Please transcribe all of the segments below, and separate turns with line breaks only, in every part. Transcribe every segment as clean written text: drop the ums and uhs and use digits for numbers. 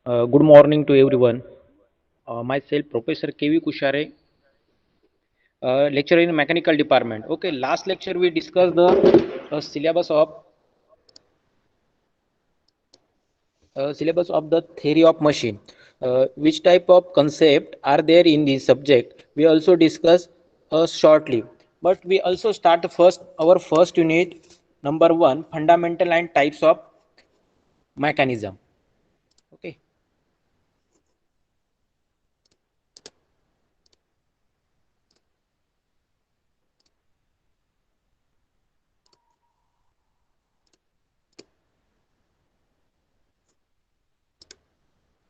Good morning to everyone. Myself, Professor KV Kushare, lecturer in mechanical department. Okay, last lecture we discussed the syllabus of the theory of machine. Which type of concept are there in this subject? We also discuss shortly. But we also start first our first unit, number one, fundamental and types of mechanism. Okay.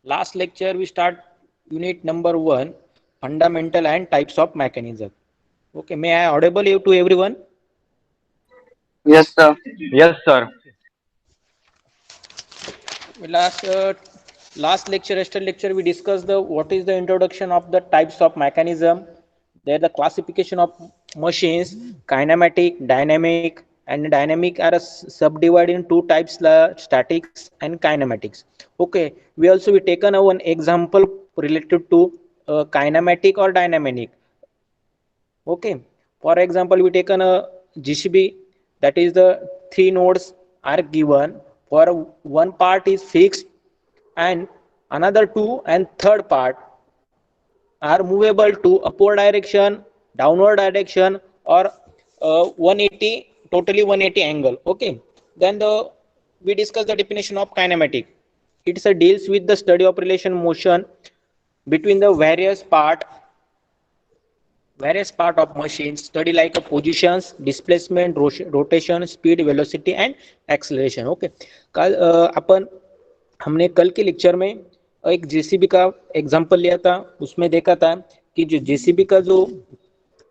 Last lecture we start unit number one, fundamental and types of mechanism. Okay, may I audible you to everyone?
Yes, sir.
Yes, sir.
Last last lecture, yesterday lecture, we discussed the what is the introduction of the types of mechanism. There the classification of machines, kinematic, dynamic, and dynamic are subdivided in two types: statics and kinematics. Okay, we also we taken a one example related to kinematic or dynamic. Okay, for example, we taken a GCB, that is the three nodes are given. For one part is fixed and another two and third part are movable to upward direction, downward direction, or 180, totally 180 angle. Okay, then the we discuss the definition of kinematic. It's a deals with the study of relation motion between the various part of machine, study like a positions, displacement, rotation, speed, velocity and acceleration. Okay, कल अपन हमने कल के lecture में एक JCB का example लिया था, उसमें देखा था कि जो जेसीबी का जो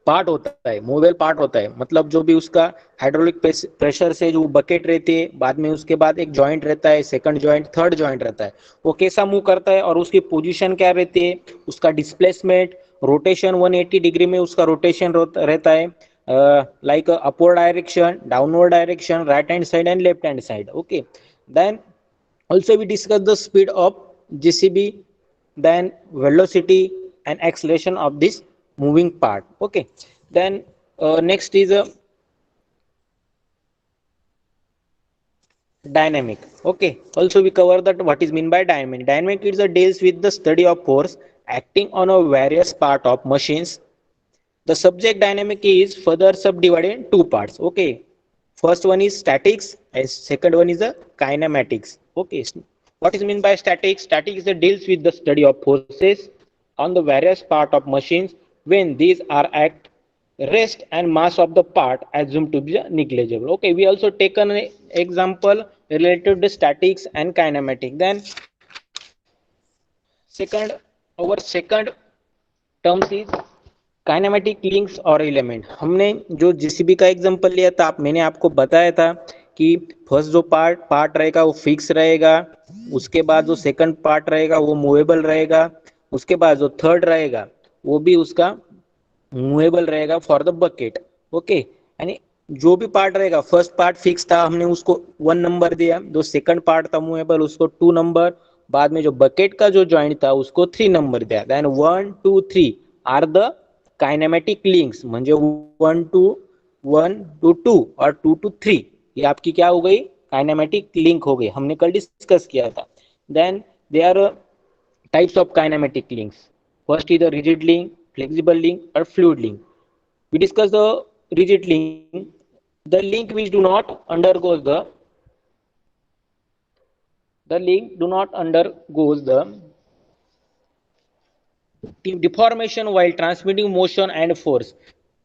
पार्ट होता है, मूवेबल पार्ट होता है, मतलब जो भी उसका हाइड्रोलिक प्रेशर से जो बकेट रहती है, बाद में उसके बाद एक जॉइंट रहता है, सेकंड जॉइंट, थर्ड जॉइंट रहता है, वो कैसा मूव करता है और उसकी पोजीशन क्या रहती है, उसका डिस्प्लेसमेंट, रोटेशन 180 डिग्री में उसका रोटेशन रहता है, like upward direction, downward direction, right hand side and left hand side. Okay, then also we discuss the speed of GCB, then velocity and acceleration of this moving part. Okay, then next is a dynamic. Okay, also we cover that what is mean by dynamic. Dynamic is a deals with the study of force acting on a various part of machines. The subject dynamic is further subdivided in two parts. Okay, first one is statics and second one is the kinematics. Okay, what is mean by statics? Statics is the deals with the study of forces on the various part of machines when these are at rest and mass of the part assumed to be negligible. Okay, we also taken an example related to statics and kinematic. Then second, our second terms is kinematic links और element. हमने जो GCB का example लिया था, मैंने आपको बताया था कि फर्स्ट जो पार्ट रहेगा वो फिक्स रहेगा, उसके बाद जो सेकंड पार्ट रहेगा वो मूवेबल रहेगा, उसके बाद जो थर्ड रहेगा वो भी उसका मूवेबल रहेगा फॉर द बकेट. ओके, यानी जो भी पार्ट रहेगा, फर्स्ट पार्ट फिक्स था, हमने उसको 1 नंबर दिया, जो सेकंड पार्ट था मूवेबल उसको 2 नंबर, बाद में जो बकेट का जो जॉइंट था उसको 3 नंबर दिया. Then 1 2 3 are the kinematic links, म्हणजे 1 to 1 to 2 और 2 to 3, ये आपकी क्या हो गई, काइनेमेटिक लिंक हो गई, हमने कल डिस्कस किया था. Then they are types of kinematic links. First is the rigid link, flexible link or fluid link. We discuss the rigid link, the link which do not undergoes the link do not undergoes the deformation while transmitting motion and force.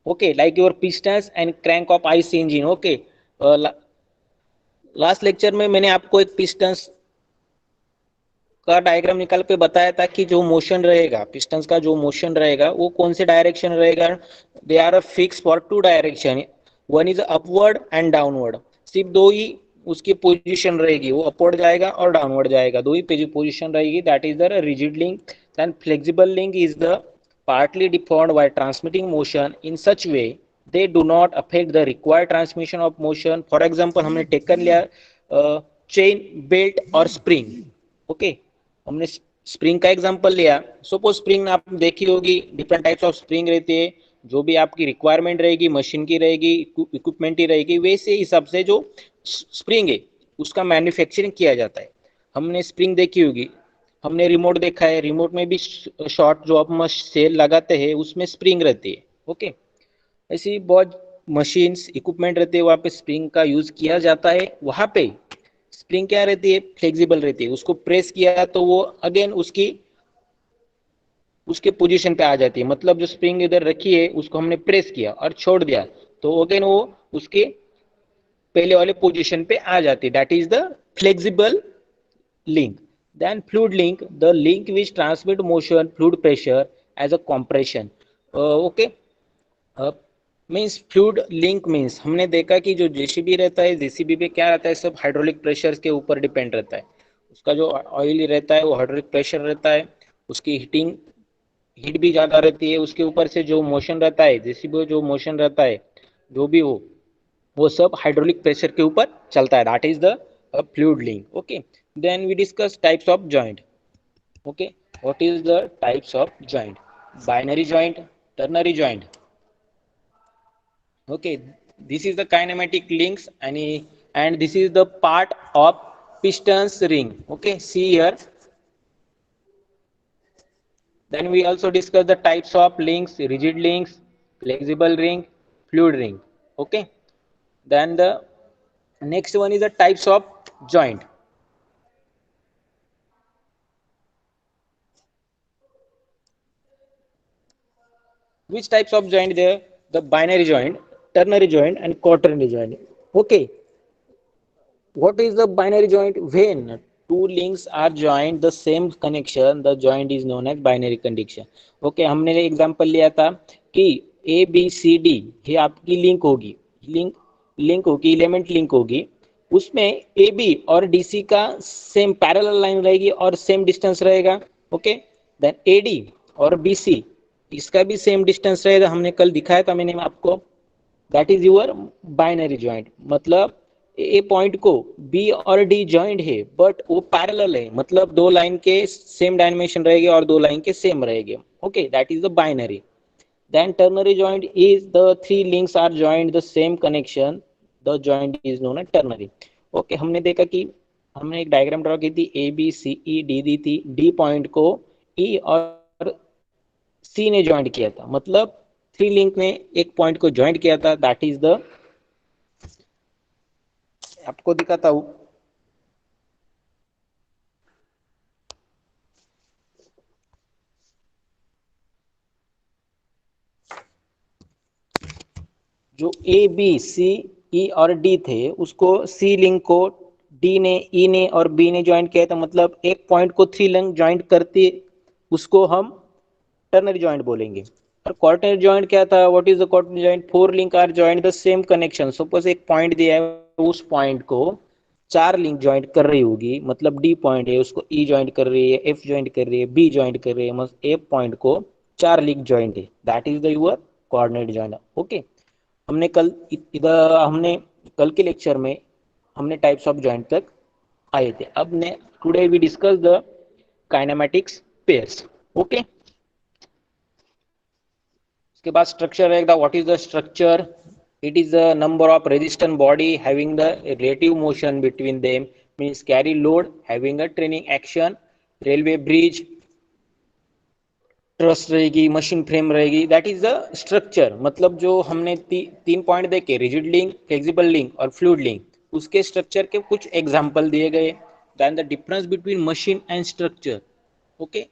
Okay, like your pistons and crank of IC engine. Okay, last lecture में मैंने आपको एक pistons का diagram निकाल के बताया था कि जो मोशन रहेगा, पिस्टन्स का जो मोशन रहेगा वो कौन से डायरेक्शन रहेगा. They are fix for two direction, one is upward and downward. सिर्फ दो ही उसकी पोजीशन रहेगी, वो अपवर्ड जाएगा और डाउनवर्ड जाएगा, दो ही पोजीशन रहेगी. That is the rigid link. Then flexible link is the partly deformed by transmitting motion in such way they do not affect the required transmission of motion. For example, हमने taken लिया chain, belt और spring. Okay, हमने spring का example लिया। Suppose spring आप देखी होगी, different types of spring रहती है, जो भी आपकी रिक्वायरमेंट रहेगी, मशीन की रहेगी, इक्विपमेंट की रहेगी, वैसे हिसाब से जो स्प्रिंग है उसका मैन्युफैक्चरिंग किया जाता है। हमने स्प्रिंग देखी होगी, हमने रिमोट देखा है, रिमोट में भी शॉर्ट जो आप सेल लगाते हैं उसमें स्प्रिंग रहती है। ओके, ऐसी बहुत मशीन्स इक्विपमेंट रहते हैं, वहाँ पे स्प्रिंग का यूज किया जाता है। वहाँ पे स्प्रिंग क्या रहती है, फ्लेक्सिबल रहती है, उसको प्रेस किया तो वो अगेन उसके पोजीशन पे आ जाती है। मतलब जो स्प्रिंग इधर रखी है उसको हमने प्रेस किया और छोड़ दिया तो अगेन वो उसके पहले वाले पोजीशन पे आ जाती है। That is the flexible link. Then fluid link, the link which transmit motion, fluid pressure as a compression. Okay. Means fluid link means हमने देखा कि जो जेसीबी रहता है, जेसीबी पे क्या रहता है, सब हाइड्रोलिक प्रेशर के ऊपर डिपेंड रहता है। उसका जो ऑयल रहता है वो हाइड्रोलिक प्रेशर रहता है, उसकी हीट भी ज़्यादा रहती है, उसके ऊपर से जो मोशन रहता है, जेसीबी जो मोशन रहता है जो भी हो, वो सब हाइड्रोलिक प्रेशर के ऊपर चलता है। That is the fluid link. Okay, then we discuss types of joint. Okay, what is the types of joint? Binary joint, ternary joint. Okay, this is the kinematic links, and this is the part of pistons ring. Okay, see here. Then we also discuss the types of links: rigid links, flexible ring, fluid ring. Okay, then the next one is the types of joint. Which types of joint there? The binary joint, ternary joint, and quaternary joint. Okay, what is the binary joint? When two links are joined the same connection, the joint is known as binary connection. Okay, हमने example लिया था कि A B C D ये आपकी link होगी, element link होगी। उसमें A B और डी सी का सेम पैरेलल लाइन रहेगी और सेम डिस्टेंस रहेगा। ओके, देन ए डी और बी सी इसका भी सेम डिस्टेंस रहेगा। हमने कल दिखाया था मैंने आपको, that is your binary joint. मतलब ए पॉइंट को बी और डी जॉइंट है बट वो पैरेलल है, मतलब दो लाइन के सेम डायमेंशन रहेंगे और दो लाइन के सेम रहेंगे। Okay, that is the binary. Then ternary joint is the three links are joint the same connection, the joint is known as ternary. Okay, हमने देखा कि हमने एक डायग्राम ड्रॉ की थी, A B C E D दी थी, D point को ई और सी ने ज्वाइंट किया था, मतलब थ्री लिंक ने एक पॉइंट को ज्वाइंट किया था। दैट इज द, आपको दिखाता हूं। जो ए बी सी ई और डी थे उसको सी लिंक को डी ने ई ने और बी ने ज्वाइंट किया था, मतलब एक पॉइंट को थ्री लिंक ज्वाइंट करती, उसको हम टर्नरी जॉइंट बोलेंगे। और क्वार्टनरी जॉइंट क्या था? What is the quaternary joint? Four link are joint the same connection. Suppose एक पॉइंट दिया है, उस पॉइंट को चार लिंक ज्वाइंट कर रही होगी, मतलब डी पॉइंट है उसको ई ज्वाइंट कर रही है, एफ ज्वाइंट कर रही है, बी ज्वाइंट कर रही है, मतलब एफ पॉइंट को चार लिंक ज्वाइंट है। That is the your coordinate joint. Okay, हमने कल के लेक्चर में हमने टाइप्स ऑफ जॉइंट तक आए थे। अब ने today we discuss the kinematics pairs. Okay, उसके बाद स्ट्रक्चर रहेगा। What is the structure? It is the number of resistant body having the relative motion between them, means carry load, having a training action, railway bridge, truss रहेगी, machine frame रहेगी। That is the structure. मतलब जो हमने तीन point देखे, rigid link, flexible link और fluid link, उसके structure के कुछ एग्जांपल दिए गए। Then the difference between machine and structure. Okay,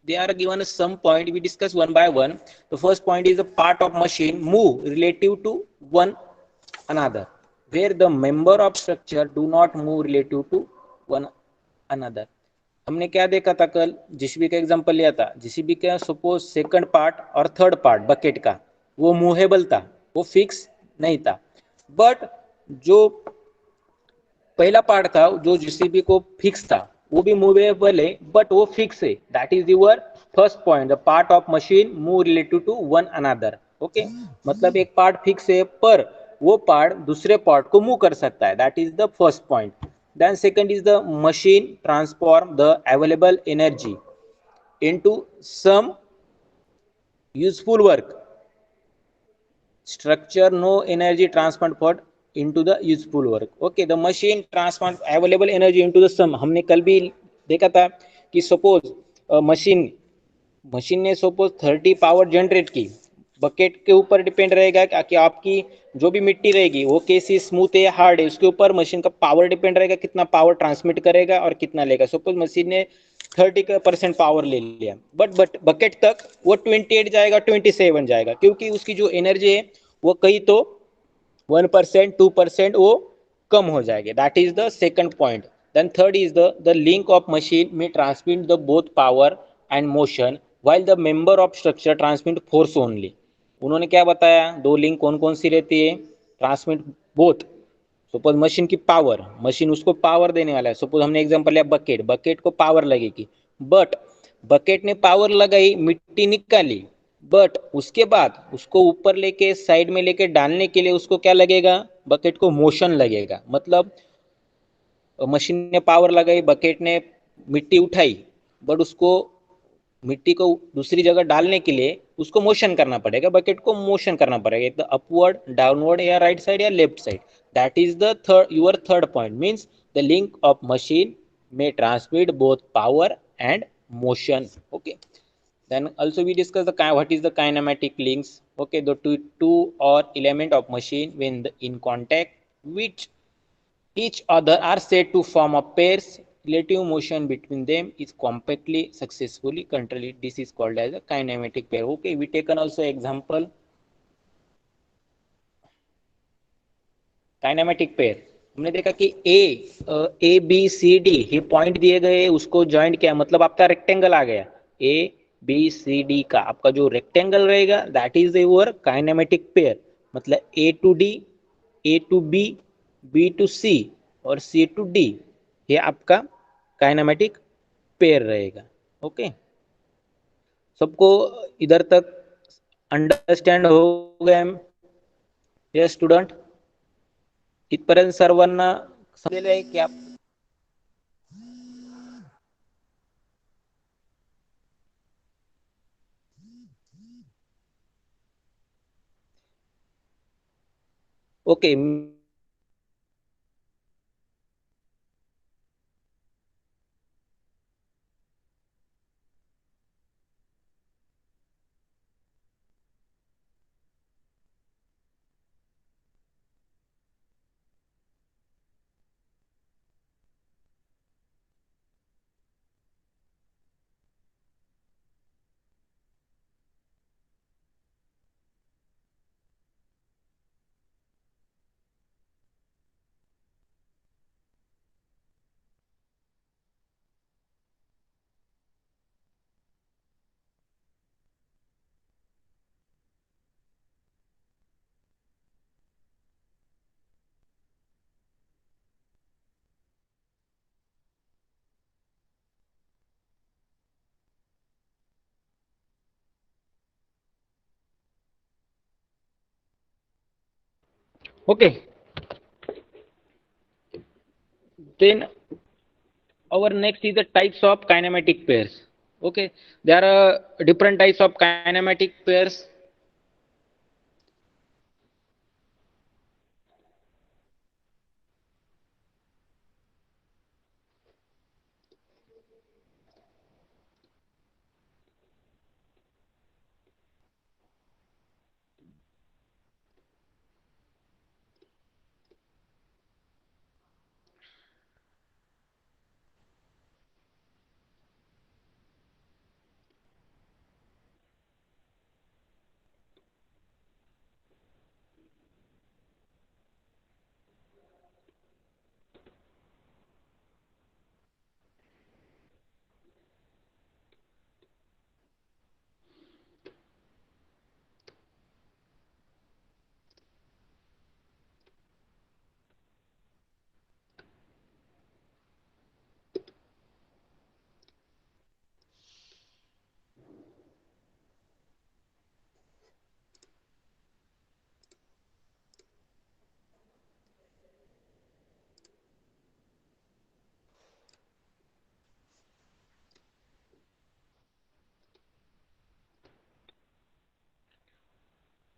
they are given some point, we discuss one by one. The first point is the part of machine move relative to one another, where the member of structure do not move relative to one another. हमने क्या देखा था कल? GCB का example लिया था। GCB का suppose second part और थर्ड पार्ट बकेट का वो मूवेबल था, वो फिक्स नहीं था। बट जो पहला पार्ट था जो जीसीबी को फिक्स था वो भी मूवेबल है बट वो फिक्स है। That is your first point, the part of machine move related to one another. Okay, मतलब एक पार्ट फिक्स है पर वो पार्ट दूसरे पार्ट को मूव कर सकता है। That is the first point. Then second is the machine transform the available energy into some useful work. Structure no energy transferred into the useful work. Okay, the machine transfer available energy into the sum. हमने कल भी देखा था कि suppose machine machine ने suppose 30 power generate की, bucket के ऊपर डिपेंड रहेगा कि आपकी जो भी मिट्टी रहेगी वो कैसी स्मूथ है या हार्ड है, उसके ऊपर मशीन का पावर डिपेंड रहेगा, कितना पावर ट्रांसमिट करेगा और कितना लेगा. सपोज मशीन ने 30% पावर ले लिया, बट बकेट तक वो 28 जाएगा, 27 जाएगा, क्योंकि उसकी जो एनर्जी है वो कहीं तो 1% 2% वो कम हो जाएगी. That is the second point. Then third is the link of machine में transmit the both power and motion while the member of structure transmit force only. उन्होंने क्या बताया, दो लिंक कौन कौन सी रहती है, ट्रांसमिट बोथ. सपोज मशीन की पावर, मशीन उसको पावर देने वाला है. सपोज हमने एग्जांपल लिया बकेट, बकेट को पावर लगेगी, बट बकेट ने पावर लगाई, मिट्टी निकाली, बट उसके बाद उसको ऊपर लेके साइड में लेके डालने के लिए उसको क्या लगेगा, बकेट को मोशन लगेगा. मतलब मशीन ने पावर लगाई, बकेट ने मिट्टी उठाई, बट उसको मिट्टी को दूसरी जगह डालने के लिए उसको मोशन करना पड़ेगा, बकेट को मोशन करना पड़ेगा, एक अपवर्ड डाउनवर्ड या राइट साइड या left side. That is the third, your third point means the link of machine may transmit both power and motion. Okay, then also we discuss what is the kinematic links. Okay, the two or element of machine when in contact which each other are said to form a pairs. Relative motion between them is completely successfully controlled. This is called as a kinematic pair. Okay, we taken also example kinematic pair. हमने देखा कि A B C D ये point दिए गए, उसको joint किया, मतलब आपका रेक्टेंगल आ गया. ए बी सी डी का आपका जो रेक्टेंगल रहेगा that is your kinematic pair. मतलब A to D, A to B, B to C और सी टू डी, ये आपका काइनेमेटिक पेयर रहेगा. ओके, सबको इधर तक अंडरस्टँड हो गया? ये स्टुडंट इथपर्यंत सर्वांना समजलेलं आहे की okay. Okay, then our next is the types of kinematic pairs. Okay, there are different types of kinematic pairs.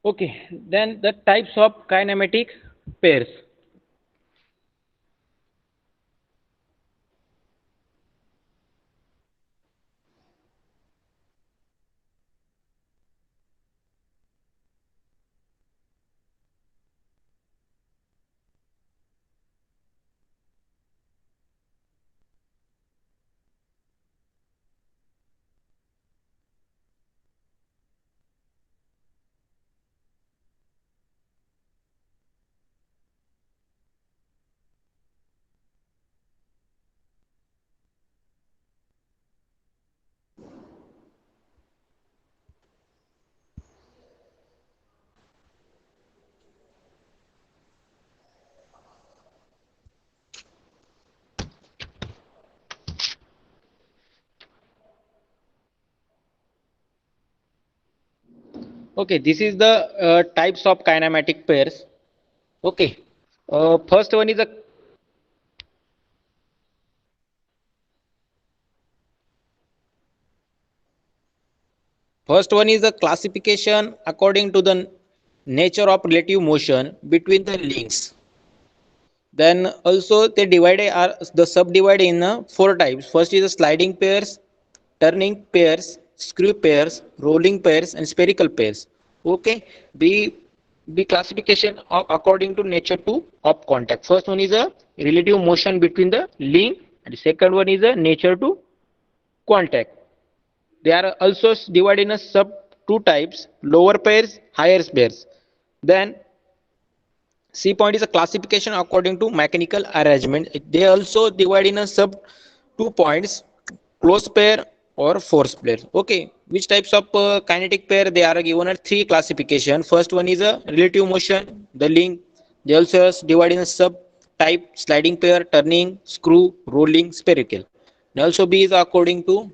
Okay, then the types of kinematic pairs. Okay, this is the types of kinematic pairs. Okay, first one is a classification according to the nature of relative motion between the links. Then also they divide are the subdivide in four types. First is the sliding pairs, turning pairs, screw pairs, rolling pairs, and spherical pairs. Okay, the classification of according to nature to of contact. First one is a relative motion between the link, and the second one is a nature to contact. They are also divided in a sub two types: lower pairs, higher pairs. Then C point is a classification according to mechanical arrangement. They also divide in a sub 2 points: close pair or force pair. Okay, which types of kinetic pair they are given are three classification. First one is a relative motion, the link. They also divide in a sub type: sliding pair, turning, screw, rolling, spherical. And also B is according to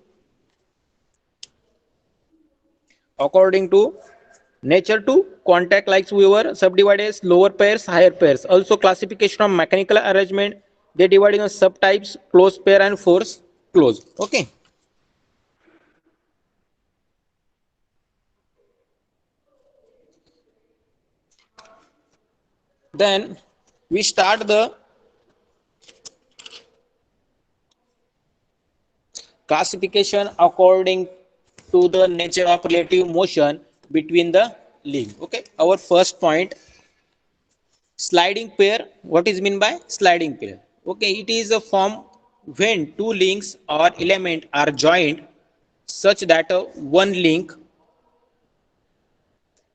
nature to contact, like we were subdivided as lower pairs, higher pairs. Also classification of mechanical arrangement, they divide in subtypes: close pair and force close. Okay, then we start the classification according to the nature of relative motion between the link. Okay, our first point, sliding pair. What is mean by sliding pair? Okay, it is a form when two links or element are joined such that one link,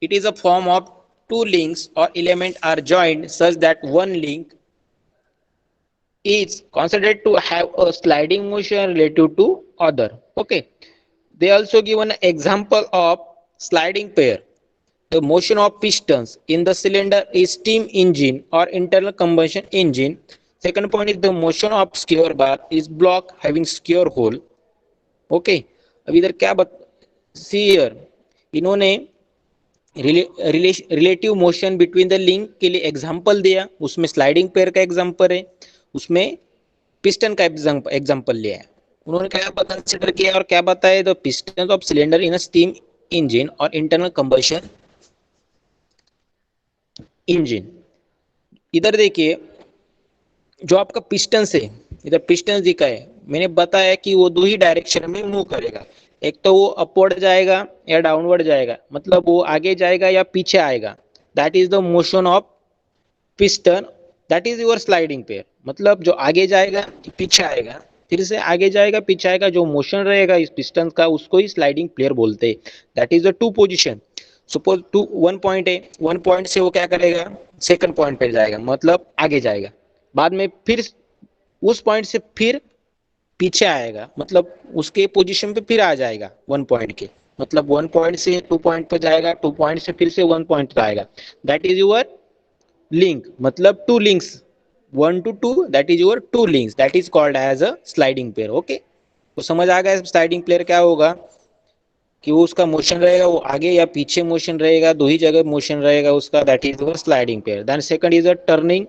it is a form of two links or element are joined such that one link is considered to have a sliding motion relative to other. Okay, they also give an example of sliding pair. The motion of pistons in the cylinder is steam engine or internal combustion engine. Second point is the motion of skewer bar is block having skewer hole. Okay, अब इधर क्या see here, इन्होंने relative motion between the link के लिए example दिया, उसमें sliding pair का example है, उसमें पिस्टन का एग्जांपल लिया है. उन्होंने क्या कंसिडर किया और क्या बताया? The piston of cylinder in a steam engine और इंटरनल कंबशन इंजन. इधर देखिए, जो आपका पिस्टन है, इधर पिस्टन दिखा है, मैंने बताया कि वो दो ही डायरेक्शन में मूव करेगा. एक तो वो अपवर्ड जाएगा या डाउनवर्ड जाएगा, मतलब वो आगे जाएगा या पीछे आएगा. That is the motion of piston, that is your sliding pair. मतलब जो आगे जाएगा पीछे आएगा, फिर से आगे जाएगा पीछे आएगा, जो मोशन रहेगा इस पिस्टन का उसको ही स्लाइडिंग प्लेयर बोलते हैं. That is the two position. Suppose two one point है, वन पॉइंट से वो क्या करेगा, सेकंड पॉइंट पे जाएगा, मतलब आगे जाएगा, बाद में फिर उस पॉइंट से फिर पीछे आएगा, मतलब उसके पोजीशन पे फिर आ जाएगा वन पॉइंट के, मतलब वन पॉइंट से टू पॉइंट पे जाएगा, टू पॉइंट से फिर से वन पॉइंट पे आएगा. दैट इज योर लिंक, मतलब two links, one two two, that is your two links, that is called as a sliding pair. Okay, तो समझ आ गया स्लाइडिंग प्लेयर क्या होगा, कि वो उसका मोशन रहेगा, वो आगे या पीछे मोशन रहेगा, दो ही जगह मोशन रहेगा उसका. That is your sliding pair. Then second is a turning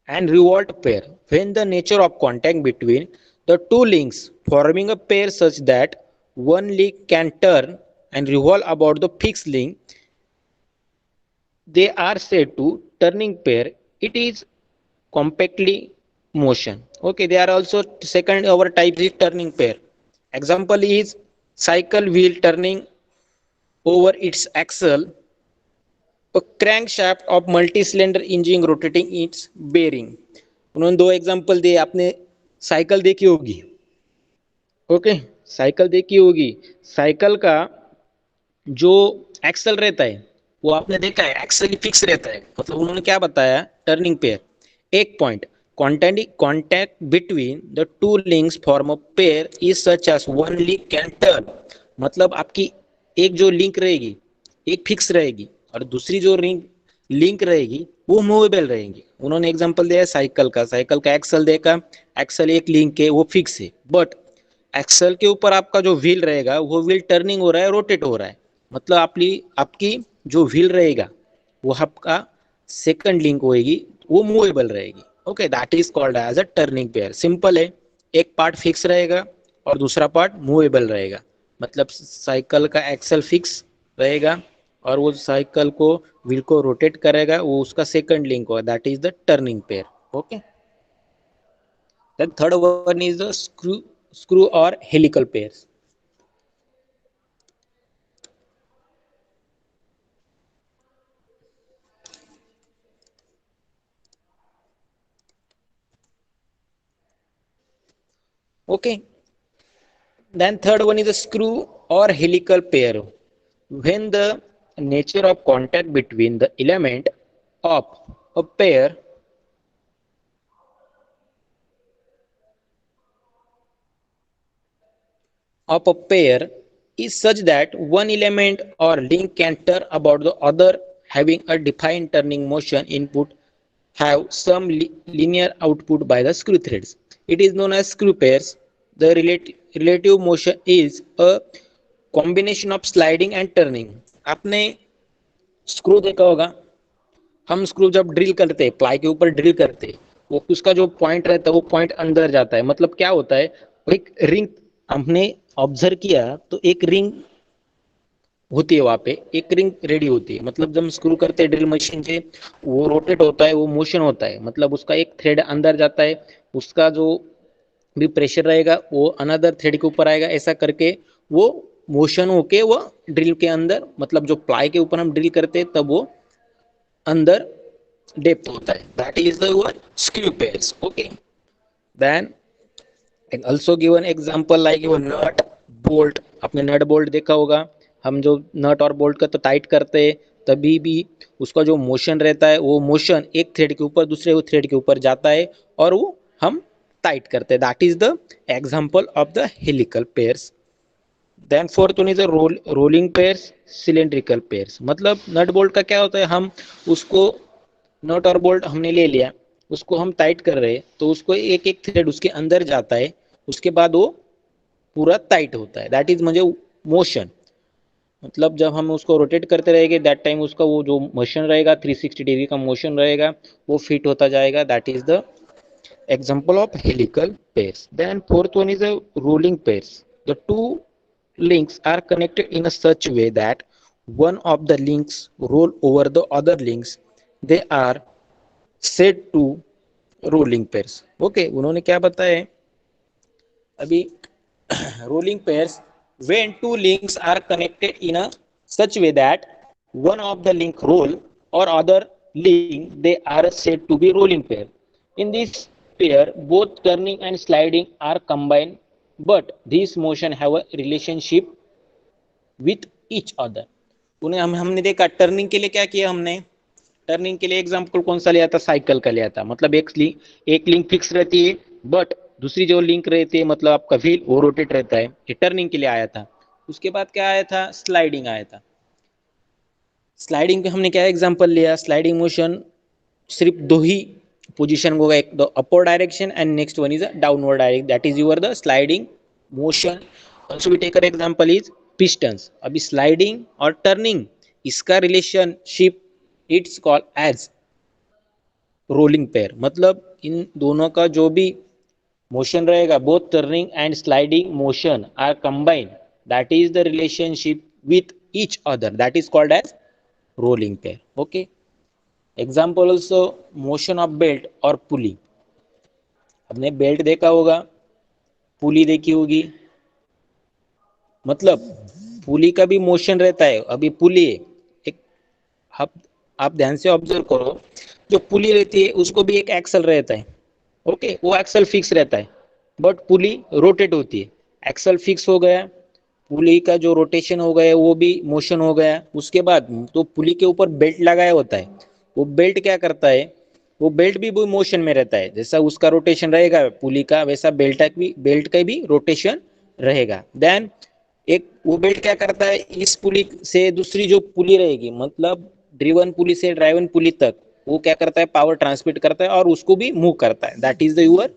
and revolt pair, when the nature of contact between the two links forming a pair such that one link can turn and revolve about the fixed link, they are said to turning pair. It is compactly motion. Okay, they are also second our type is turning pair. Example is cycle wheel turning over its axle, a crankshaft of multi-cylinder engine rotating its bearing. उन्होंने दो example दिए. आपने cycle देखी होगी. Okay, cycle देखी होगी. Cycle का जो एक्सल रहता है वो आपने देखा है, एक्सल फिक्स रहता है. मतलब उन्होंने क्या बताया, टर्निंग पेयर एक point contact between the two links form a pair is such as one link can turn. मतलब आपकी एक जो लिंक रहेगी एक फिक्स रहेगी और दूसरी जो लिंक रहेगी वो मूवेबल रहेगी. उन्होंने एग्जांपल दिया है साइकिल का. साइकिल का एक्सल देखा, एक्सल एक लिंक है वो फिक्स है, बट एक्सल के ऊपर आपका जो व्हील रहेगा वो व्हील टर्निंग हो रहा है, रोटेट हो रहा है. मतलब आपकी जो व्हील रहेगा वो आपका सेकंड लिंक होएगी, वो मूवेबल रहेगी. Okay, that is called as a turning pair. Simple है, एक पार्ट फिक्स रहेगा और दूसरा पार्ट मूवेबल रहेगा. मतलब साइकिल का एक्सल फिक्स रहेगा और वो साइकिल को व्हील को रोटेट करेगा, वो उसका सेकंड लिंक होगा. That is the turning pair. Okay, then third one is the screw or helical pairs. Okay, then third one is a screw or helical pair. When the nature of contact between the element of a pair is such that one element or link can turn about the other, having a defined turning motion input, have some linear output by the screw threads. It is known as screw pairs. The relative motion is a combination of sliding and turning. आपने screw देखा होगा. हम screw जब drill करते हैं, ply के ऊपर drill करते हैं, वो उसका जो पॉइंट रहता है वो पॉइंट अंदर जाता है. मतलब क्या होता है, एक रिंग हमने ऑब्जर्व किया तो एक रिंग होती है, वहां पे एक रिंग रेडी होती है. मतलब जब हम स्क्रू करते हैं ड्रिल मशीन से, वो रोटेट होता है, वो मोशन होता है. मतलब उसका एक थ्रेड अंदर जाता है, उसका जो भी प्रेशर रहेगा वो अनदर थ्रेड के ऊपर आएगा. ऐसा करके वो मोशन होके वो ड्रिल के अंदर, मतलब जो प्लाई के ऊपर हम ड्रिल करते हैं तब वो अंदर डेप्थ होता है. That is the one screw pairs. Okay, then also given example like your nut bolt. आपने नट बोल्ट देखा होगा. हम जो नट और बोल्ट का तो टाइट करते हैं, तभी भी उसका जो मोशन रहता है वो मोशन एक थ्रेड के ऊपर दूसरे थ्रेड के ऊपर जाता है और वो हम टाइट करते हैं. That is the example of the helical pairs. Then fourth one is rolling pairs, cylindrical pairs. मतलब नट बोल्ट का क्या होता है, हम उसको नट और बोल्ट हमने ले लिया, उसको हम टाइट कर रहे हैं तो उसको एक एक थ्रेड उसके अंदर जाता है, उसके बाद वो पूरा टाइट होता है. दैट इज मुझे मोशन. मतलब जब हम उसको रोटेट करते रहेंगे दैट टाइम उसका वो जो मोशन रहेगा 360 डिग्री का मोशन रहेगा, वो फिट होता जाएगा. That is the example of helical pairs. Then fourth one is a rolling pairs. The two links are connected in a such way that one of the links roll over the other links. They are said to rolling pairs. Okay, उन्होंने क्या बताया अभी, rolling pairs when two links are connected in a such way that one of the link roll or other link, they are said to be rolling pair. In this pair both turning and sliding are combined, but these motion have a relationship with each other. उन्हें हमने देखा turning के लिए क्या किया हमने, turning के लिए एग्जांपल कौन सा लिया था, साइकिल का लिया था. मतलब एक लिंक फिक्स रहती है बट दूसरी जो लिंक रहती है मतलब आपका व्हील वो रोटेट रहता है. ये टर्निंग के लिए आया था. उसके बाद क्या आया था, स्लाइडिंग आया था. स्लाइडिंग पे हमने क्या एग्जांपल लिया, स्लाइडिंग मोशन सिर्फ दो ही पोजीशन होगा, एक the upper direction and next one is a downward direction. That is your the sliding motion. Also we take a example is pistons. अभी स्लाइडिंग और टर्निंग इसका relationship it's called as rolling pair. मतलब इन दोनों का जो भी motion रहेगा, both turning and sliding motion are combined, that is the relationship with each other, that is called as rolling pair. Okay, example also motion of belt or pulley. आपने belt देखा होगा, पुली देखी होगी, मतलब पुली का भी मोशन रहता है. अभी पुली है एक, आप आप ध्यान से ऑब्जर्व करो, जो पुली रहती है उसको भी एक एक्सल रहता है. ओके, वो एक्सल फिक्स रहता है, बट पुली रोटेट होती है. एक्सल फिक्स हो गया, पुली का जो रोटेशन हो गया वो भी मोशन हो गया. उसके बाद तो पुली के ऊपर बेल्ट लगाया होता है, वो बेल्ट क्या करता है, वो बेल्ट भी मोशन में रहता है. जैसा उसका रोटेशन रहेगा पुली का, वैसा बेल्ट का भी रोटेशन रहेगा. देन एक वो बेल्ट क्या करता है, इस पुली से दूसरी जो पुली रहेगी, मतलब ड्रिवन पुली से ड्राइवन पुली तक, वो क्या करता है, पावर ट्रांसमिट करता है और उसको भी मूव करता है. That is the your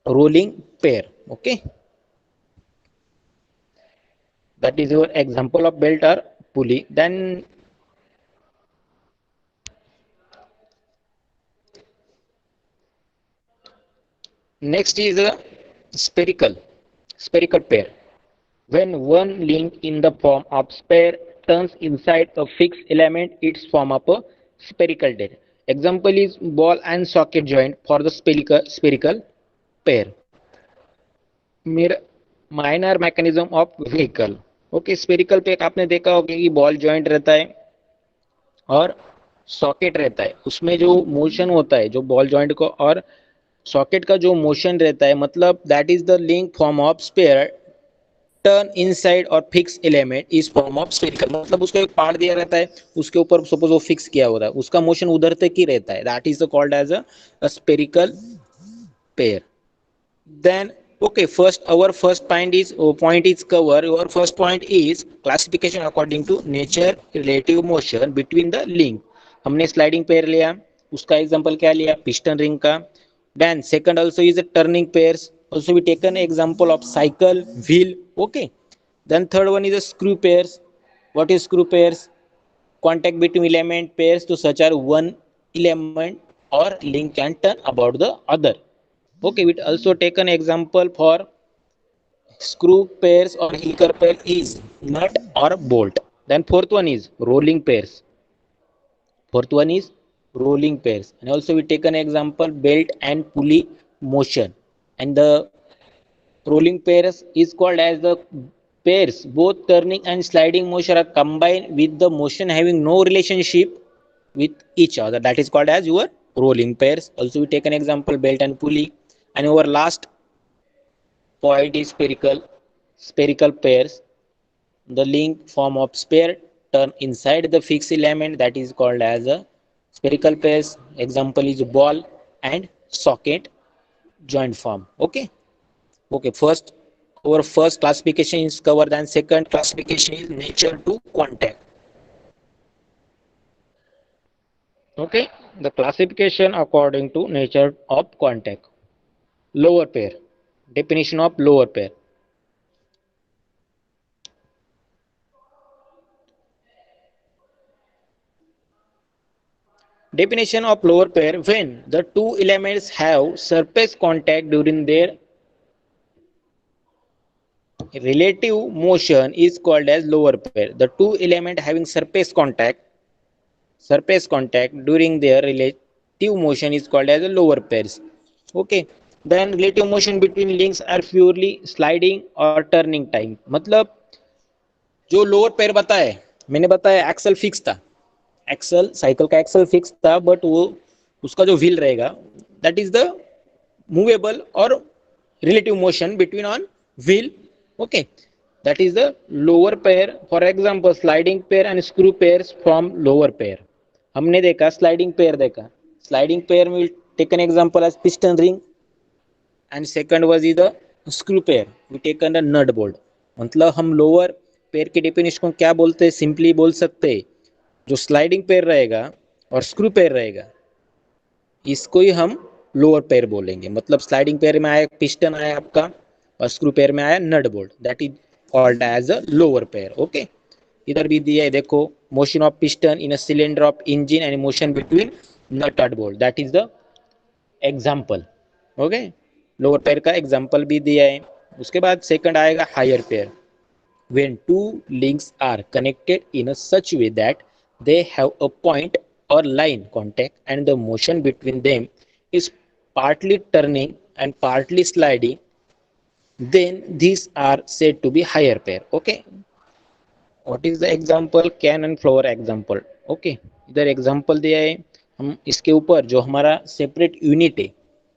rolling pair. Okay, that is your example of belt or pulley. Then next is a spherical pair. When one link in the form of sphere turns inside a fixed element, it's form of a spherical pair. Example is ball and socket joint for the spherical pair. Minor mechanism of vehicle. Okay, spherical पे आपने देखा होगा कि ball joint रहता है और socket रहता है. उसमें जो मोशन होता है, जो बॉल जॉइंट को और सॉकेट का जो मोशन रहता है, मतलब that is the link form of spare turn inside और fix element is form of spherical. मतलब उसको एक पार्ट दिया रहता है, उसके ऊपर सपोज वो फिक्स किया होता है, उसका मोशन उधर तक ही रहता है. That is called as a spherical pair. Then okay, first point is cover. Your first point is classification according to nature relative motion between the link. हमने स्लाइडिंग पेयर लिया, उसका एग्जांपल क्या लिया, पिस्टन रिंग का. Then second also is a turning pairs, also we taken example of cycle wheel. Okay, then third one is a screw pairs. What is screw pairs? Contact between element pairs to such are one element or link can turn about the other. Okay, we also take an example for screw pairs or helical pair is nut or bolt. Then fourth one is rolling pairs. Fourth one is rolling pairs. And also we take an example belt and pulley motion. And the rolling pairs is called as the pairs. Both turning and sliding motion are combined with the motion having no relationship with each other. That is called as your rolling pairs. Also we take an example belt and pulley. And our last point is spherical pairs. The link form of sphere turn inside the fixed element, that is called as a spherical pairs. Example is ball and socket joint form. Okay, okay, first our first classification is covered, and second classification is nature to contact. Okay, the classification according to nature of contact. Lower pair. Definition of lower pair. Definition of lower pair: when the two elements have surface contact during their relative motion is called as lower pair. The two elements having surface contact during their relative motion is called as a lower pairs. Okay, then relative motion between links are purely sliding or turning time. मतलब जो lower pair बताया, मैंने बताया axle fix था, axle cycle का axle fix था, but वो उसका जो व्हील रहेगा दैट इज द मूवेबल और relative motion between on wheel. Okay, that is the lower pair. For example sliding pair and screw pairs from lower pair. हमने देखा sliding pair, देखा sliding pair में taken example as piston ring and second was is the screw pair, we taken the nut bolt. मतलब हम lower pair के definition को क्या बोलते हैं, सिंपली बोल सकते हैं जो स्लाइडिंग पेयर रहेगा और स्क्रू पेयर रहेगा इसको ही हम लोअर पेयर बोलेंगे. मतलब स्लाइडिंग पेयर में आया पिस्टन आया आपका और स्क्रू पेयर में आया nut bolt, that is called as a lower pair. Okay, इधर भी दिया है देखो, motion of piston in a cylinder of engine and motion between nut and bolt, that is the example. Okay, lower pair का example भी दिया है. उसके बाद सेकंड आएगा higher pair. when two links are connected in a such way that they have a point or line contact and the motion between them is partly turning and partly sliding, then these are said to be higher pair. Okay, what is the example? Can and flower example. Okay, इधर example दिया है. हम इसके ऊपर जो हमारा separate unit है,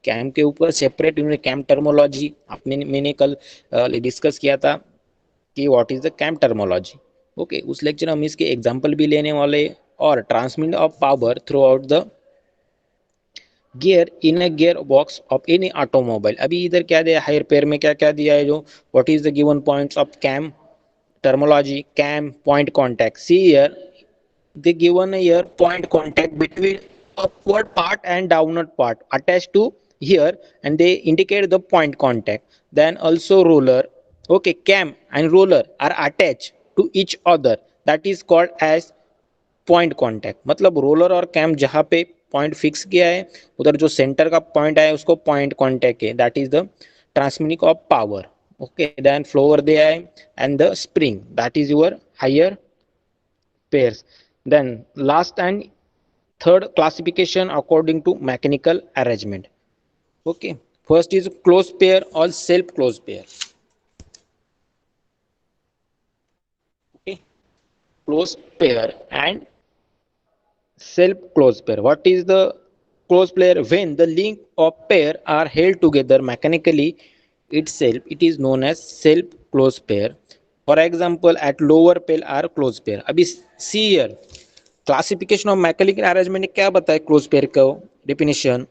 cam के ऊपर सेपरेट यूनिट, कैम टर्मोलॉजी आपने मैंने कल डिस्कस किया था कि what is the cam terminology. Okay, उस लेक्चर में हम इसके एग्जाम्पल भी लेने वाले. और transmit of power throughout the gear in a gear box of any automobile. अभी इधर क्या दिया, हायर पेयर में क्या क्या दिया है, जो what is the given points of cam terminology. Cam point contact, see here they given here point contact between upward part and downward part attached to here, and they indicate the point contact. Then also roller. Okay, cam and roller are attached to each other, that is called as point contact. मतलब roller और cam जहां पे point fix किया है, उधर जो centre का point है उसको पॉइंट कॉन्टैक्ट है, that is the transmitting of power. Okay, then follower दे है and the spring, that is your higher pairs. Then last and third classification according to mechanical arrangement. Okay, first is closed pair or self closed pair. Okay, closed pair and self closed pair. What is the closed pair? When the link of pair are held together mechanically itself, it is known as self closed pair. For example, at lower pair are closed pair. अभी see here, classification of mechanical arrangement ने क्या बताया close pair का definition,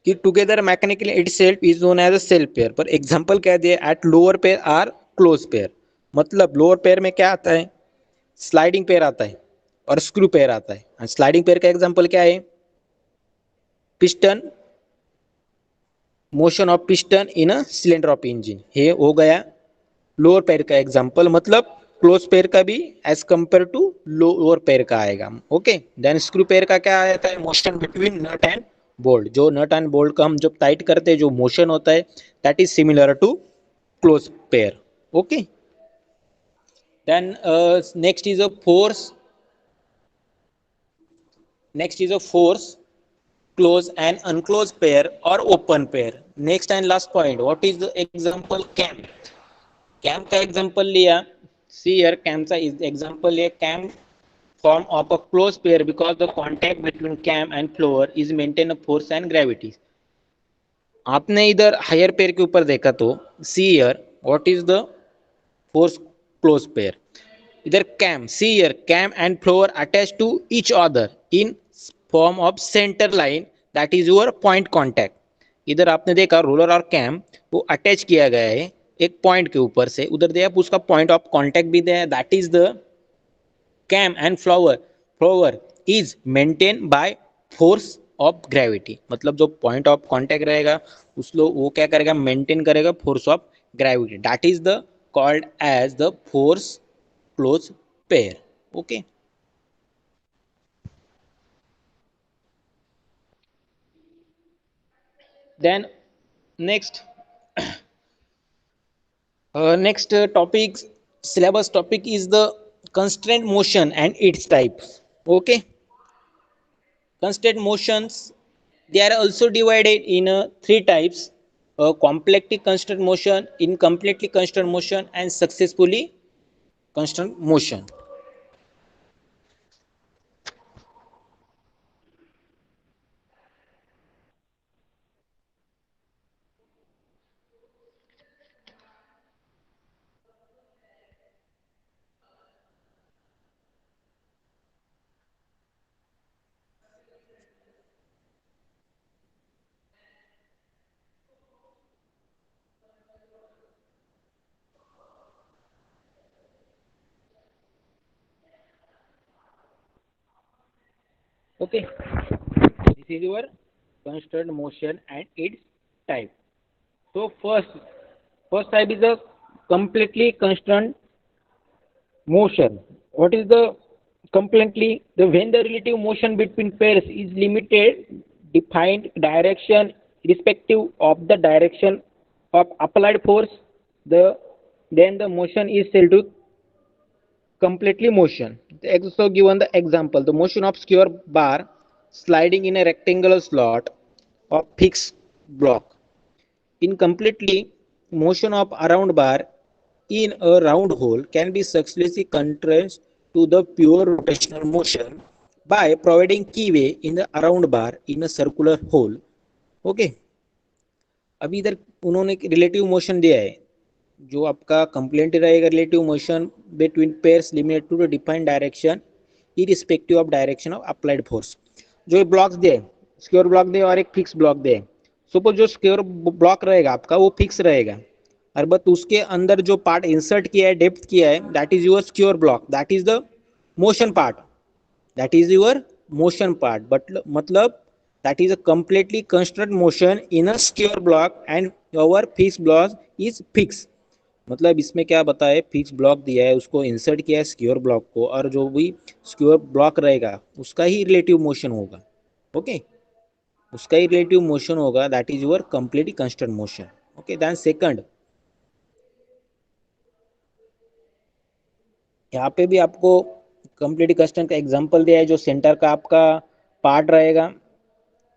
कि together mechanically itself is known as a self pair. पर example क्या दिया, at lower pair are close pair. मतलब लोअर पेयर में क्या आता है, स्लाइडिंग पेयर आता है और स्क्रू पेयर आता है. स्लाइडिंग पेयर का एग्जांपल क्या है, piston, motion of piston in a cylinder of engine, ये हो गया लोअर पेयर का एग्जांपल. मतलब क्लोज पेयर का भी as compare to lower pair का आएगा. ओके, देन स्क्रू पेयर का क्या आता है, motion between nut and bolt. जो नट एंड बोल्ट का हम जब टाइट करते हैं जो मोशन होता है, that is similar to close pair. Okay, then next is a force. Next is a force close and unclosed pair or open pair. Next and last point, what is the example, cam. cam का example लिया, see here cam का example लिया, cam form of a closed pair because the contact between cam and floor is maintain a force and gravity. आपने इधर higher pair के ऊपर देखा तो see here what is the force closed pair. इधर cam, see here cam and floor attached to each other in form of center line, that is your point contact. इधर आपने देखा रोलर और cam वो अटैच किया गया है एक पॉइंट के ऊपर से, उधर दिया उसका पॉइंट ऑफ कांटेक्ट भी दिया है, that is the cam and flower is maintain by force of gravity. मतलब जो पॉइंट ऑफ कांटेक्ट रहेगा उसको वो क्या करेगा, मेंटेन करेगा force of gravity, that is the called as the force close pair. Okay, then next topic, syllabus topic is the constraint motion and its types. Okay, constraint motions, they are also divided in three types: completely constraint motion, incompletely constraint motion, and successfully constraint motion. Okay, this is your constraint motion and its type. So first type is a completely constraint motion. What is the completely? The when the relative motion between pairs is limited, defined direction irrespective of the direction of applied force, the then the motion is said to completely motion. Also given the example, the motion of square bar sliding in a rectangular slot of fixed block. In completely motion of a round bar in a round hole can be successfully contrasted to the pure rotational motion by providing keyway in the around bar in a circular hole. Okay. अभी इधर उन्होंने relative motion दिया है, जो आपका complaint रहेगा relative motion between pairs limited to the defined direction irrespective of direction of applied force. जो blocks दे, स्क्वायर ब्लॉक दे और एक फिक्स ब्लॉक दे. सपोज जो स्क्वायर ब्लॉक रहेगा आपका वो फिक्स रहेगा, और बट उसके अंदर जो पार्ट इंसर्ट किया है, डेप्थ किया है, that is your square block, that is the motion part, that is your motion part. But matlab that is a completely constant motion in a square block and our fixed block is fixed. मतलब इसमें क्या बताया, fix block दिया है, उसको insert किया है square block को, और जो भी स्क्वायर ब्लॉक रहेगा उसका ही रिलेटिव मोशन होगा. ओके, उसका ही रिलेटिव मोशन होगा, that is your completely constant motion. Okay, then second, यहाँ पे भी आपको कंप्लीटली कांस्टेंट का एग्जांपल दिया है. जो सेंटर का आपका पार्ट रहेगा,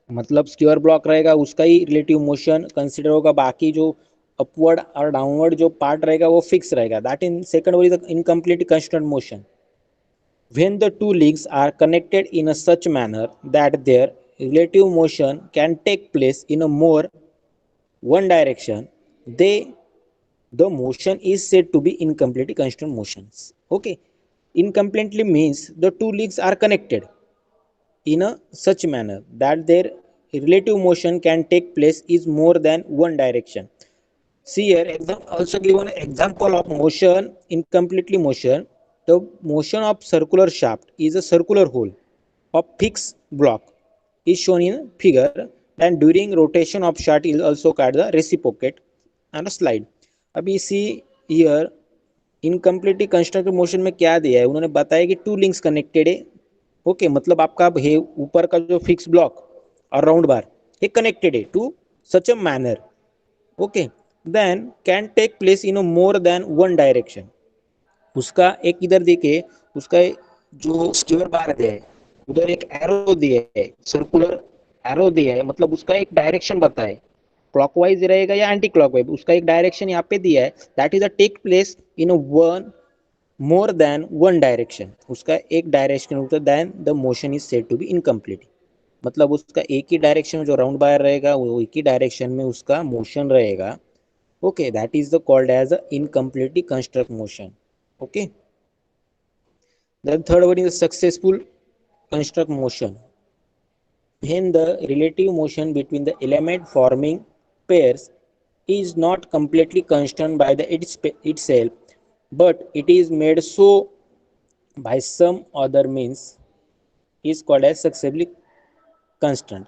मतलब स्क्वायर ब्लॉक रहेगा, उसका ही रिलेटिव मोशन कंसीडर होगा, बाकी जो अपवर्ड और डाउनवर्ड जो पार्ट रहेगा वो फिक्स रहेगा. That in second one is the incomplete constant motion. When the two links are connected in a such manner that their relative motion can take place in a more one direction, they the motion is said to be incompletely constant motions. Okay, incompletely means the two links are connected in a such manner that their relative motion can take place is more than one direction. See here, also given example of motion, incompletely motion. The motion of circular shaft is a circular hole of fixed block is shown in figure, and during rotation of shaft is also called the reciprocate and a slide. अभी see here incompletely constructed motion में क्या दिया है, उन्होंने बताया कि two links connected है. Okay, मतलब आपका है ऊपर का जो फिक्स ब्लॉक और राउंड बार ये कनेक्टेड है to such a manner. Okay, then can take place in more than one direction. उसका एक इधर देखिए, उसका जो स्क्वायर बार दिया है उधर एक एरो दिया है, सर्कुलर एरो दिया है, मतलब उसका एक डायरेक्शन बताए, क्लॉकवाइज रहेगा या एंटी क्लॉकवाइज, उसका एक डायरेक्शन यहाँ पे दिया है. That is a take place in one more than one direction. उसका एक डायरेक्शन होता है, then the motion is said to be incomplete. मतलब उसका एक ही डायरेक्शन में जो राउंड बार रहेगा वो एक ही डायरेक्शन में उसका मोशन रहेगा. Okay, that is the called as a incompletely construct motion. Okay, the third one is successful construct motion. When the relative motion between the element forming pairs is not completely constant by the itself, but it is made so by some other means, is called as successively constant.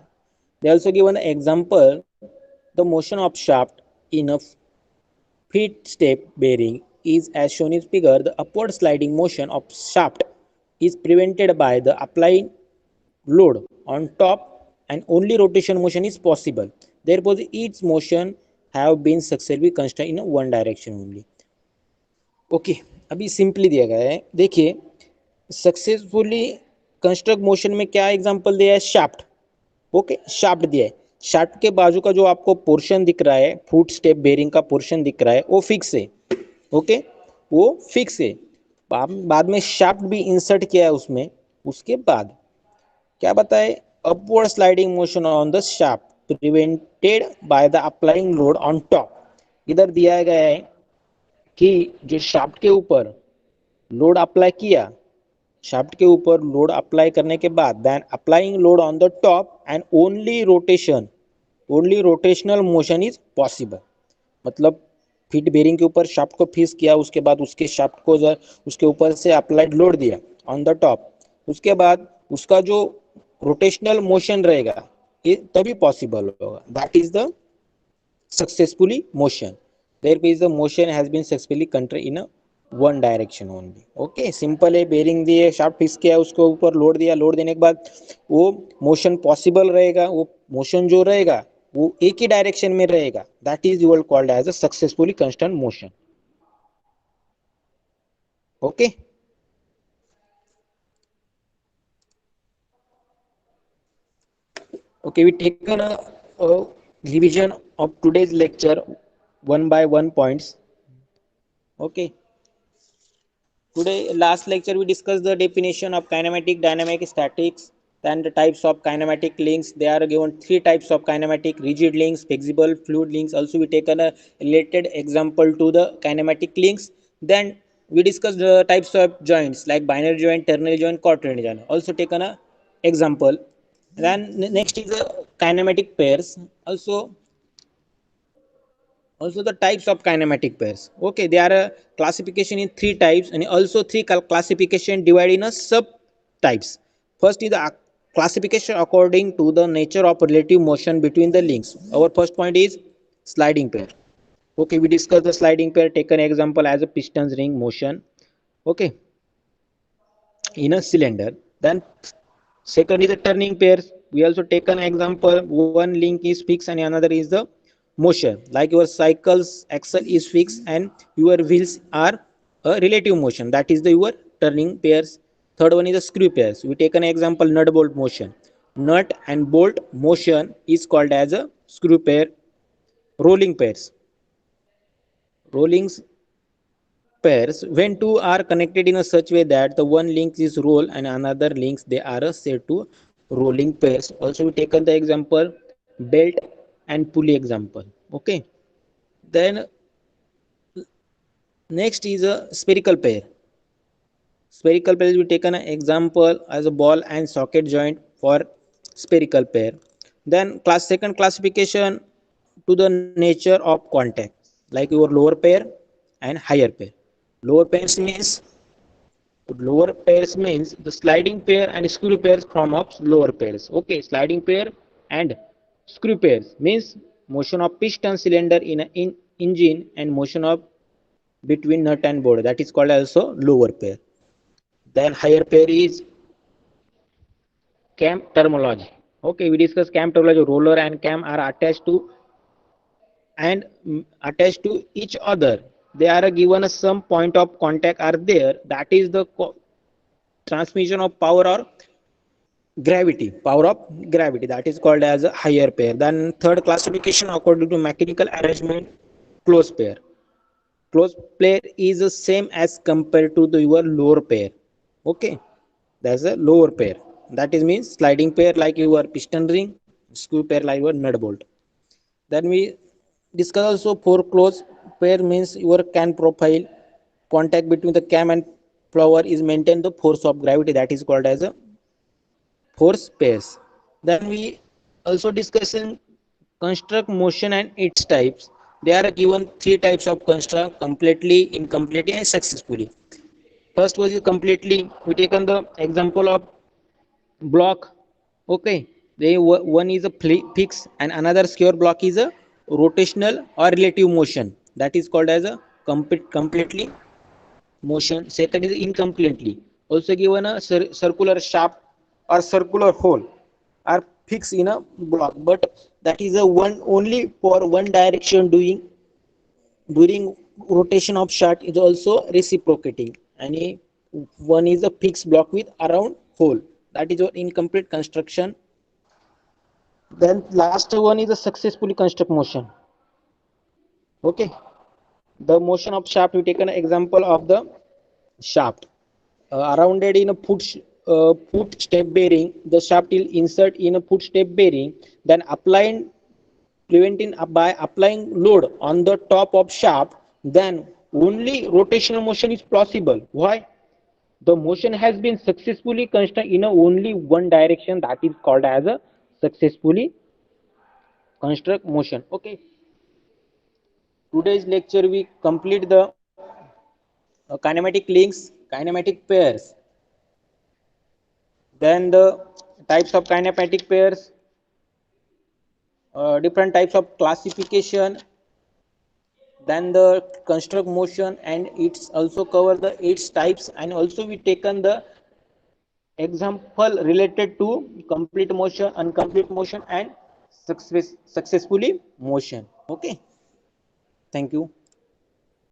They also give an example, the motion of shaft in a feet step bearing is as shown in figure. The upward sliding motion of shaft is prevented by the applying load on top, and only rotation motion is possible. Therefore, each motion have been successfully constant in one direction only. Okay, अभी simply दिया गया है, देखिए successfully construct motion में क्या example दिया है, shaft. Okay, shaft दिया है, शाफ्ट के बाजू का जो आपको पोर्शन दिख रहा है, फुट स्टेप बेरिंग का पोर्शन दिख रहा है, वो फिक्स है. ओके, वो फिक्स है. बाद में शाफ्ट भी इंसर्ट किया है उसमें. उसके बाद क्या बताए, upward sliding motion on the shaft prevented by the applying load on top. इधर दिया गया है कि जो शाफ्ट के ऊपर लोड अप्लाई किया, शाफ्ट के ऊपर लोड अप्लाई करने के बाद then applying load on the top and only rotational motion is possible. मतलब फीट बेरिंग के ऊपर शाफ्ट को फिक्स किया, उसके बाद उसके शाफ्ट को उसके ऊपर से अप्लाइड लोड दिया ऑन द टॉप, उसके बाद उसका जो रोटेशनल मोशन रहेगा ये तभी पॉसिबल होगा. That is the successfully motion. There is the motion has been successfully control in one direction only. Okay, simple है, बेरिंग दिए, शाफ्ट फिक्स किया, उसके ऊपर लोड दिया, लोड देने के बाद वो मोशन पॉसिबल रहेगा, वो मोशन जो रहेगा वो एक ही डायरेक्शन में रहेगा. That is you'll called as a successfully constant motion. Okay. Okay, we taken a revision of today's lecture one by one points. Okay. Today, last lecture, we discussed the definition of kinematic, dynamic, statics, then the types of kinematic links. They are given three types of kinematic: rigid links, flexible, fluid links. Also, we taken a related example to the kinematic links. Then we discussed the types of joints like binary joint, ternary joint, quaternary joint. Also taken a example. Then next is the kinematic pairs. Also the types of kinematic pairs. Okay, they are a classification in three types, and also three classification divided in a sub types. First is the classification according to the nature of relative motion between the links. Our first point is sliding pair. Okay, we discuss the sliding pair, take an example as a piston ring motion. Okay, in a cylinder. Then second is the turning pairs. We also take an example. One link is fixed and another is the motion. Like your cycle's axle is fixed and your wheels are a relative motion. That is the your turning pairs. Third one is the screw pairs. We take an example nut bolt motion. Nut and bolt motion is called as a screw pair. Rolling pairs. Rolling pairs, when two are connected in a such way that the one link is roll and another links, they are said to rolling pairs. Also we taken the example belt and pulley example. Okay, then next is a spherical pair. Spherical pair, we taken an example as a ball and socket joint for spherical pair. Then second classification to the nature of contact, like your lower pair and higher pair. Lower pairs means Lower pairs means the sliding pair and screw pairs form of lower pairs. Okay, sliding pair and screw pairs means motion of piston cylinder in an engine and motion of between nut and bolt. That is called also lower pair. Then higher pair is cam terminology. Okay, we discuss cam terminology. Roller and cam are attached to each other. They are given some point of contact are there. That is the transmission of power or power of gravity, that is called as a higher pair. Then third classification according to mechanical arrangement, close pair. Close pair is the same as compared to your lower pair. Okay, that's a lower pair. That is means sliding pair like your piston ring, screw pair like your nut bolt. Then we discuss also for close pair means your can profile contact between the cam and flower is maintain the force of gravity, that is called as a force pairs. Then we also discussing construct motion and its types. They are given three types of construct: completely, incompletely, and successfully. First was completely. We taken the example of block. Okay, they one is a fix and another square block is a rotational or relative motion. That is called as a completely motion. Second is incompletely. Also given a circular shaft or circular hole are fixed in a block, but that is a one only for one direction doing during rotation of shaft is also reciprocating. And one is a fixed block with around hole. That is your incomplete construction. Then last one is a successfully construct motion. Okay, the motion of shaft, we take an example of the shaft rounded in a foot step bearing. The shaft will insert in a foot step bearing, then applying preventing by applying load on the top of shaft, then only rotational motion is possible. Why? The motion has been successfully constructed in a only one direction, that is called as a successfully construct motion. Okay, today's lecture we complete the kinematic links, kinematic pairs, then the types of kinematic pairs, different types of classification, then the construct motion, and it's also cover the its types, and also we taken the example related to complete motion, incomplete motion, and successfully motion. Okay, thank you.